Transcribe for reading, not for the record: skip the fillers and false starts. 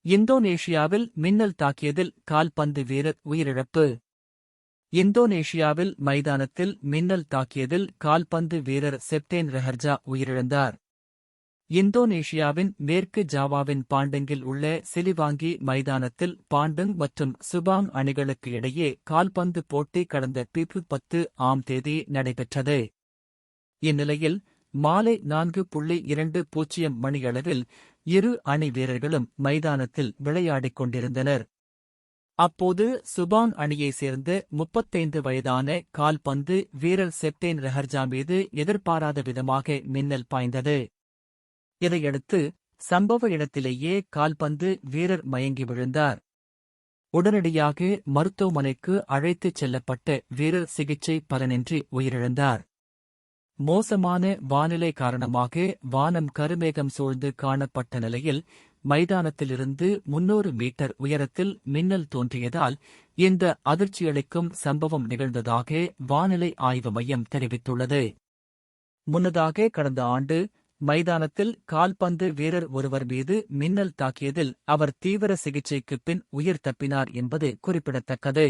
இந்தோனேஷியாவில் மின்னல் தாக்கியதில் கால்பந்து வீரர் உயிரிழப்பு. இந்தோனேஷியாவில் மைதானத்தில் மின்னல் தாக்கியதில் கால்பந்து வீரர் செப்டேன் ரஹர்ஜா உயிரிழந்தார். இந்தோனேஷியாவின் மேற்கு ஜாவாவின் பாண்டங்கில் உள்ள சிலிவாங்கி மைதானத்தில் பாண்டங் மற்றும் சுபாங் அணிகளுக்கு இடையே கால்பந்து போட்டி கடந்த பிப்ரவரி 10ஆம் தேதி நடைபெற்றது. இந்நிலையில் மாலை 4:20 மணியளவில் இரு அணி வீரர்களும் மைதானத்தில் விளையாடிக் கொண்டிருந்தனர். அப்போது சுபாங் அணியைச் சேர்ந்த 35 வயதான கால்பந்து வீரர் செப்டேன் ரஹர்ஜா மீது எதிர்பாராத விதமாக மின்னல் பாய்ந்தது. இதையடுத்து சம்பவ இடத்திலேயே கால்பந்து வீரர் மயங்கி விழுந்தார். உடனடியாக மருத்துவமனைக்கு அழைத்துச் செல்லப்பட்ட வீரர் சிகிச்சை பலனின்றி உயிரிழந்தார். மோசமான வானிலை காரணமாக வானம் கருமேகம் சூழ்ந்து காணப்பட்ட நிலையில் மைதானத்திலிருந்து 300 மீட்டர் உயரத்தில் மின்னல் தோன்றியதால் இந்த அதிர்ச்சியளிக்கும் சம்பவம் நிகழ்ந்ததாக வானிலை ஆய்வு மையம் தெரிவித்துள்ளது. முன்னதாக கடந்த ஆண்டு மைதானத்தில் கால்பந்து வீரர் ஒருவர் மீது மின்னல் தாக்கியதில் அவர் தீவிர சிகிச்சைக்குப் பின் உயிர் தப்பினார் என்பது குறிப்பிடத்தக்கது.